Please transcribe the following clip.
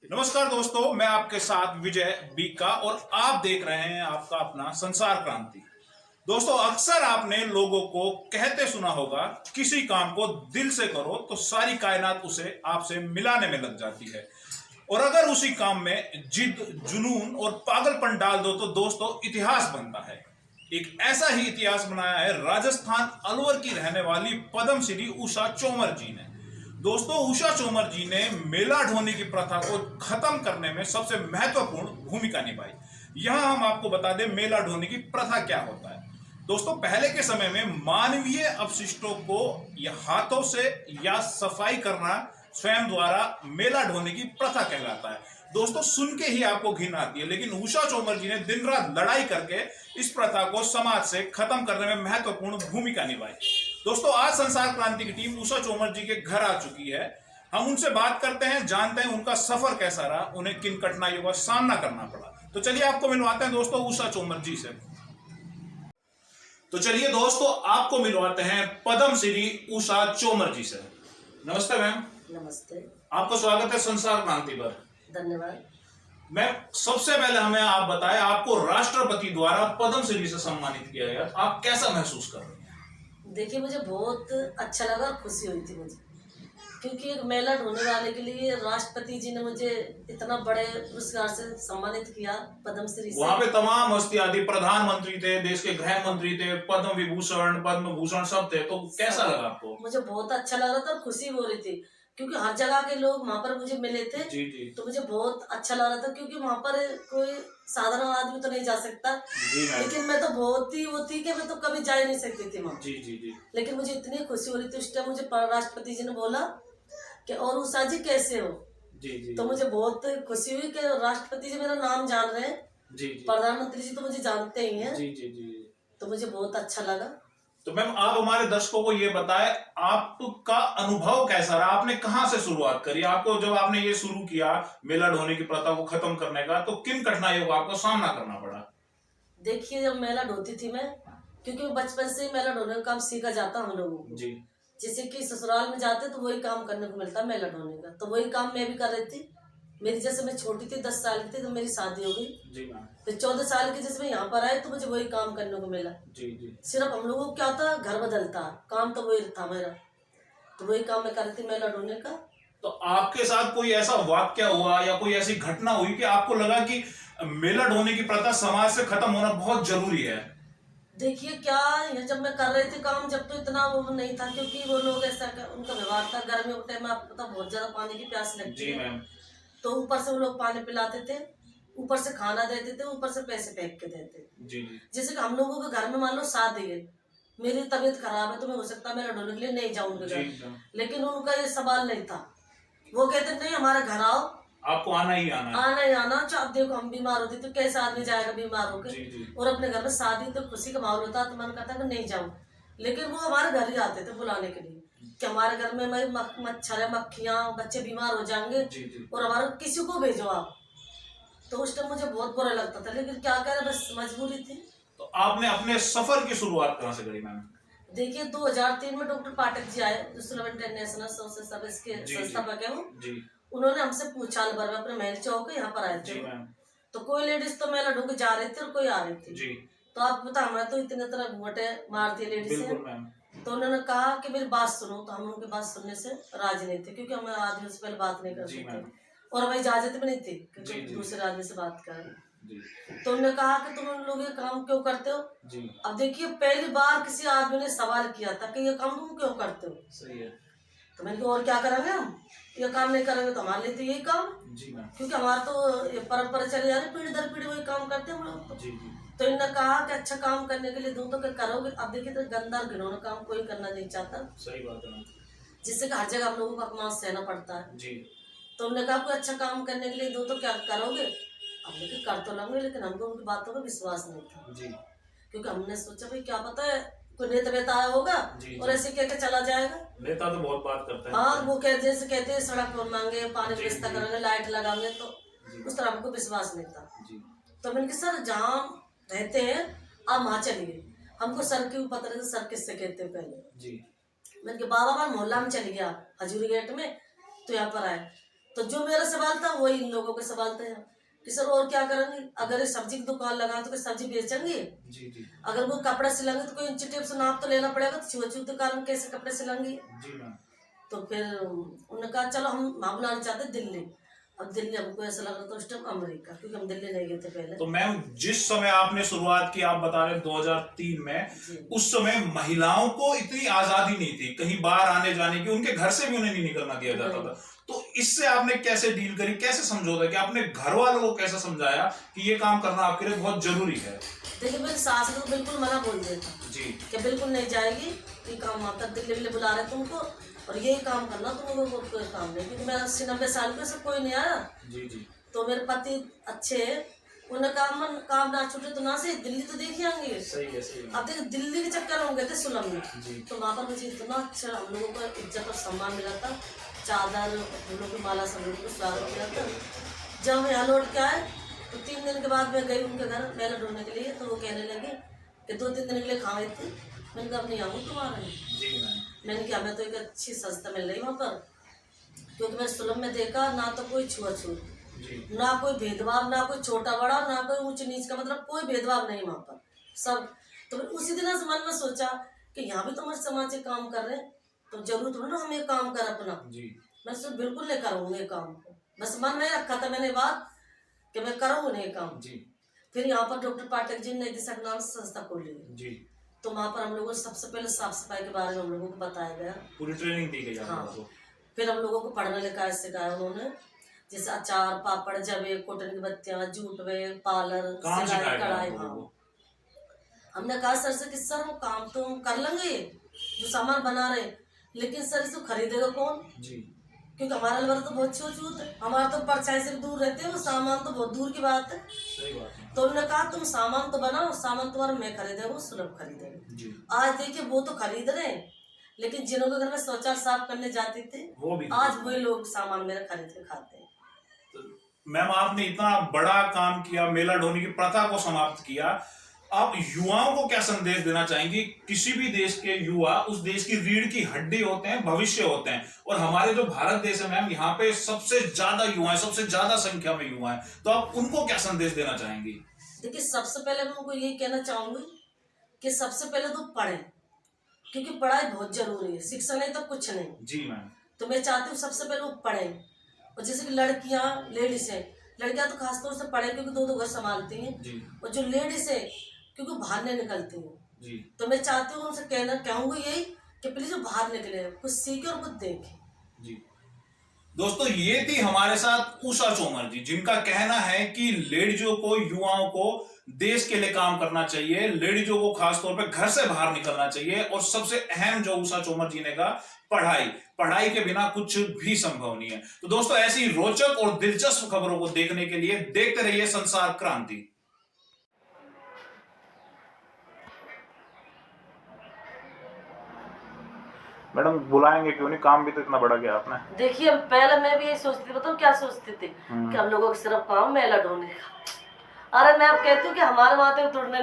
नमस्कार दोस्तों, मैं आपके साथ विजय बीका और आप देख रहे हैं आपका अपना संसार क्रांति। दोस्तों, अक्सर आपने लोगों को कहते सुना होगा, किसी काम को दिल से करो तो सारी कायनात उसे आपसे मिलाने में लग जाती है, और अगर उसी काम में जिद, जुनून और पागलपन डाल दो तो दोस्तों इतिहास बनता है। एक ऐसा ही इतिहास बनाया है राजस्थान अलवर की रहने वाली पद्मश्री उषा चोमर जी ने। दोस्तों, उषा चोमर जी ने मेला ढोने की प्रथा को खत्म करने में सबसे महत्वपूर्ण भूमिका निभाई। यहां हम आपको बता दें मेला ढोने की प्रथा क्या होता है। दोस्तों, पहले के समय में मानवीय अपशिष्टों को या हाथों से या सफाई करना स्वयं द्वारा मेला ढोने की प्रथा कहलाता है। दोस्तों, सुन के ही आपको घिन आती है, लेकिन उषा चोमर जी ने दिन रात लड़ाई करके इस प्रथा को समाज से खत्म करने में महत्वपूर्ण भूमिका निभाई। दोस्तों, आज संसार क्रांति की टीम उषा चोमर जी के घर आ चुकी है। हम उनसे बात करते हैं, जानते हैं उनका सफर कैसा रहा, उन्हें किन कठिनाइयों का सामना करना पड़ा। तो चलिए आपको मिलवाते हैं दोस्तों उषा चोमर जी से। तो चलिए दोस्तों, आपको मिलवाते हैं पद्मश्री उषा चोमर जी से। नमस्ते मैम। नमस्ते। आपका स्वागत है संसार क्रांति पर। धन्यवाद। मैम, सबसे पहले हमें आप बताएं, आपको राष्ट्रपति द्वारा पद्मश्री से सम्मानित किया गया, आप कैसा महसूस कर रहे हैं? देखिए, मुझे बहुत अच्छा लगा और खुशी हुई थी मुझे, क्योंकि एक मेला ढोने वाले के लिए राष्ट्रपति जी ने मुझे इतना बड़े पुरस्कार से सम्मानित किया, पद्मश्री से। वहां पे तमाम हस्तियां थी, प्रधानमंत्री थे, देश के गृह मंत्री थे, पद्म विभूषण पद्म भूषण सब थे। तो कैसा लगा आपको? मुझे बहुत अच्छा लग रहा था और खुशी हो रही थी, क्योंकि हर जगह के लोग वहाँ पर मुझे मिले थे। जी जी। तो मुझे बहुत अच्छा लग रहा था, क्योंकि वहाँ पर कोई साधारण आदमी तो नहीं जा सकता। जी मैम। लेकिन मैं तो बहुत ही वो थी कि मैं तो कभी जा ही नहीं सकती थी वहाँ। जी जी जी। लेकिन मुझे इतनी खुशी हो रही थी उस टाइम, मुझे राष्ट्रपति जी ने बोला कि और उषा जी कैसे हो। जी जी। तो मुझे बहुत खुशी हुई कि राष्ट्रपति जी मेरा नाम जान रहे हैं। जी जी। प्रधानमंत्री जी तो मुझे जानते ही हैं। जी जी जी। तो मुझे बहुत अच्छा लगा। तो मैम, आप हमारे दर्शकों को ये बताएं, आपका अनुभव कैसा रहा? आपने कहाँ से शुरुआत करी? आपको जब आपने ये शुरू किया मेला ढोने की प्रथा को खत्म करने का, तो किन कठिनाइयों का आपको सामना करना पड़ा? देखिए, जब मेला ढोती थी मैं, क्योंकि बचपन से ही मेला ढोने का काम सीखा जाता हम लोगों को। जी। जैसे कि ससुराल में जाते तो वही काम करने को मिलता मेला ढोने का, तो वही काम मैं भी कर रही थी। मेरी जैसे मैं छोटी थी, 10 साल की थी, तो मेरी शादी हो गई। जी मैम। फिर 14 साल की जैसे मैं यहाँ पर आई तो मुझे वही काम करने को मिला। जी जी। सिर्फ हम लोगों को क्या था, घर बदलता, काम तो वही था मेरा। तो वही काम मैं करती थी मेला ढोने का। तो आपके साथ कोई ऐसा वाक्य हुआ या कोई ऐसी घटना हुई कि आपको लगा कि मेला ढोने की प्रथा समाज से खत्म होना बहुत जरूरी है? देखिए, क्या ये जब मैं कर रही थी काम, जब तो इतना वो नहीं था, क्योंकि वो लोग ऐसा उनका व्यवहार था। गर्मियों के टाइम में आपको पता बहुत ज्यादा पानी की प्यास लगती जी है। मैम। तो ऊपर से वो लोग पानी पिलाते थे, ऊपर से खाना देते थे, ऊपर से पैसे फेंक के देते। जी जी। जैसे कि हम लोगों के घर में मान लो शादी है, मेरी तबीयत खराब है तो मैं हो सकता है मेरा ढोने के लिए नहीं जाऊँ उनके घर, जी। लेकिन उनका ये सवाल नहीं था। वो कहते नहीं, हमारे घर आओ, आपको आना ही आना है। आना ही आना। चाहे देखो हम बीमार होते तो कैसे आदमी जाएगा बीमार होकर। जी जी। और अपने घर में शादी तो खुशी का माहौल होता, तो मन करता है कि नहीं जाऊं, लेकिन वो हमारे घर ही आते थे बुलाने के लिए कि हमारे घर में मच्छर है, मक्खियां, बच्चे बीमार हो जाएंगे। जी जी। और हमारे किसी को भेजो आप। तो उस टाइम मुझे बहुत बुरा लगता था, लेकिन क्या करे, बस मजबूरी थी। तो आपने अपने सफर की शुरुआत कहाँ से करी मैम? देखिए, 2003 में डॉक्टर पाठक जी आए, जो सुलभ इंटरनेशनल सोशल सर्विस के जी, संस्थापक है वो। जी। उन्होंने हमसे पूछा अलवर में, अपने महल चौक यहाँ पर आए थे। जी मैम। तो कोई लेडीज तो मेला ढोके जा रही थी और कोई आ रही थी। जी। तो आप बता, हमें तो इतने तरह घूंघटे मारती है लेडीज बिल्कुल मैम। तो उन्होंने कहा कि मेरी बात सुनो। तो हम उनकी बात सुनने से राजी नहीं थे, क्योंकि हम आदमी से पहले बात नहीं कर जी सकते मैम। और हमें इजाजत भी नहीं थी कि जी, जी। दूसरे आदमी से बात करें। जी तो उन्होंने कहा कि तुम लोग ये काम क्यों करते हो? जी। अब देखिए, पहली बार किसी आदमी ने सवाल किया था कि ये काम तुम क्यों करते हो। सही है। तो मैंने कहा और क्या करेंगे हम, ये काम नहीं करेंगे तो हमारे लिए तो यही काम, जी मैम। क्योंकि हमारा तो ये परंपरा चली जा रही, पीढ़ी दर पीढ़ी वही काम करते हैं हम लोग। जी जी। तो इन्होंने कहा कि अच्छा काम करने के लिए दूं तो क्या करोगे। अब देखिए, तो गंदा घिनौना काम कोई करना नहीं चाहता, सही बात है मैम। जिससे कि हर जगह हम लोगों को अपमान सहना पड़ता है। जी। तो उन्होंने कहा कोई अच्छा काम करने के लिए दूं तो क्या करोगे। हमने कहा कर तो लूंगे, लेकिन हमको उनकी बातों पर विश्वास नहीं था, जी। क्योंकि हमने सोचा भाई क्या पता है कोई नेता वेता आया होगा जी, और ऐसे कह के चला जाएगा। नेता तो बहुत बात करते हैं। हाँ, वो कहते जैसे कहते हैं सड़क बनवाएंगे, पानी जी, व्यवस्था जी। करेंगे, लाइट लगाएंगे, तो जी। उस तरह हमको विश्वास नहीं था। जी। तो मैंने कहा सर, जहाँ रहते हैं आप वहाँ चलिए। हमको सर की भी पता नहीं था, सर किससे कहते हैं पहले। जी। मैंने कहा बाबा, मोहल्ला में चली गया हजूरी गेट में, तो यहाँ पर आए। तो जो मेरा सवाल था वही इन लोगों के सवाल थे कि सर और क्या करेंगे, अगर ये सब्जी की दुकान लगा तो कोई सब्जी बेचेंगे, जी जी अगर वो कपड़ा सिलेंगे तो कोई इंची टेप से नाप तो लेना पड़ेगा, तो छुआछूत के कारण कैसे कपड़े सिलेंगे। जी मैम। तो फिर उन्होंने कहा चलो हम बनाना चाहते दिल्ली। अब दिल्ली हमको ऐसा लग रहा था उस टाइम अमेरिका, क्योंकि हम दिल्ली नहीं गए थे पहले। तो मैम जिस समय आपने शुरुआत की, आप बता रहे 2003 में, उस समय महिलाओं को इतनी आजादी नहीं थी कहीं बाहर आने जाने की, उनके घर से भी उन्हें नहीं निकलना दिया जाता था। तो इससे आपने कैसे डील करी, कैसे समझौता कि आपने घर वालों को कैसे समझाया कि ये काम करना आपके लिए बहुत जरूरी है? देखिए मेरी सास ने तो बिल्कुल मना बोल दिया था जी कि बिल्कुल नहीं जाएगी, ये काम आता दिल्ली विल्ली बुला रहे तुमको और यही काम करना, तुम लोगों को कोई काम नहीं, क्योंकि मेरा 80-90 साल में से कोई नहीं आया। जी जी तो मेरे पति अच्छे है, उन्हें काम ना छूटे तो ना से दिल्ली तो देख ही आएंगे। सही है सही है। अब देखिए दिल्ली के चक्कर में गए थे सुलम में, जी तो वहाँ पर मुझे इतना अच्छा हम लोगों को इज्जत और सम्मान मिला था, चादर फूलों की माला सब लोगों को स्वागत किया था। जब हम यहाँ लौट के आए तो 3 दिन के बाद मैं गई उनके घर मेला ढूंढने के लिए, तो वो कहने लगे कि 2-3 दिन के लिए खाए थे। मैंने कहा अब नहीं आऊँगी तुम्हारे। जी मैम। मैंने कहा मैं तो एक अच्छी संस्था मिल रही वहाँ पर, क्योंकि मैंने सुलम में देखा ना तो कोई छुआछूत, जी ना कोई भेदभाव, ना कोई छोटा बड़ा, ना कोई ऊंच नीच का मतलब कोई भेदभाव नहीं वहाँ पर सब। तो मैंने उसी दिन से मन में सोचा कि यहाँ भी तो हमारे समाज के काम कर रहे हैं, तो जरूर थोड़ा ना हम ये काम कर अपना। जी मैं सिर्फ बिल्कुल नहीं करूँगी ये काम को, बस मन में रखा था मैंने बात कि मैं करूँगी नहीं काम। जी फिर यहाँ पर डॉक्टर पाठक जी ने नई दिशा के नाम से संस्था खोली, जी। तो वहाँ पर हम लोगों को सबसे पहले साफ सफाई के बारे में हम लोगों को बताया गया, पूरी ट्रेनिंग दी गई आप हाँ। लोगों को। फिर हम लोगों को पढ़ना लिखाया सिखाया उन्होंने, जैसे अचार पापड़ जबे कॉटन की बत्तियां जूट वे पार्लर काम सिलाई सिखाया गया कढ़ाई। आप लोगों हाँ को। हमने कहा सर से कि सर हम काम तो हम कर लेंगे जो सामान बना रहे, लेकिन सर इसको खरीदेगा कौन, जी क्योंकि हमारा लेबर तो बहुत छूत है, हमारा तो परछाई से दूर रहते हैं, वो सामान तो बहुत दूर की बात है। सही बात है। तो उन्होंने कहा तुम सामान तो बनाओ, सामान तुम्हारा मैं खरीदेगा वो सुलभ खरीदेगा। जी आज देखिए वो तो खरीद रहे हैं, लेकिन जिनों के घर में शौचालय साफ करने जाते थे वो भी आज वही लोग सामान मेरा खरीद के खाते हैं। मैम आपने इतना बड़ा काम किया, मेला ढोने की प्रथा को समाप्त किया, आप युवाओं को क्या संदेश देना चाहेंगे? किसी भी देश के युवा उस देश की रीढ़ की हड्डी होते हैं, भविष्य होते हैं, और हमारे जो भारत देश है मैम, यहाँ पे सबसे ज्यादा युवा है, सबसे ज्यादा संख्या में युवा है, तो आप उनको क्या संदेश देना चाहेंगे? देखिए सबसे पहले मैं उनको यही कहना चाहूंगी कि सबसे पहले तो पढ़ें, क्योंकि पढ़ाई बहुत जरूरी है, शिक्षा नहीं तो कुछ नहीं। जी मैम। तो मैं चाहती हूँ सबसे पहले वो पढ़ें, और जैसे कि लड़कियां लेडीज है, लड़कियां तो खासतौर से पढ़ें क्योंकि 2-2 घर संभालती हैं, जी और जो लेडीज है क्योंकि बाहर नहीं निकलती हैं। जी तो मैं चाहती हूँ उनसे कहूंगी यही कि प्लीज वो बाहर निकले, कुछ सीखे और कुछ देखे। जी। दोस्तों ये थी हमारे साथ उषा चोमर जी, जिनका कहना है कि लेडीजों को, युवाओं को देश के लिए काम करना चाहिए, लेडीजों को खासतौर पे घर से बाहर निकलना चाहिए, और सबसे अहम जो उषा चोमर जी ने कहा, पढ़ाई के बिना कुछ भी संभव नहीं है। तो दोस्तों ऐसी रोचक और दिलचस्प खबरों को देखने के लिए देखते रहिए संसार क्रांति। मैडम बुलाएंगे क्यों नहीं, काम भी तो इतना बड़ा किया आपने। देखिए पहले मैं भी यही सोचती थी, बताऊँ क्या सोचती थी कि हम लोगों को सिर्फ काम मेला ढोने का। अरे मैं अब कहती हूँ कि हमारे वहां तक तुड़ने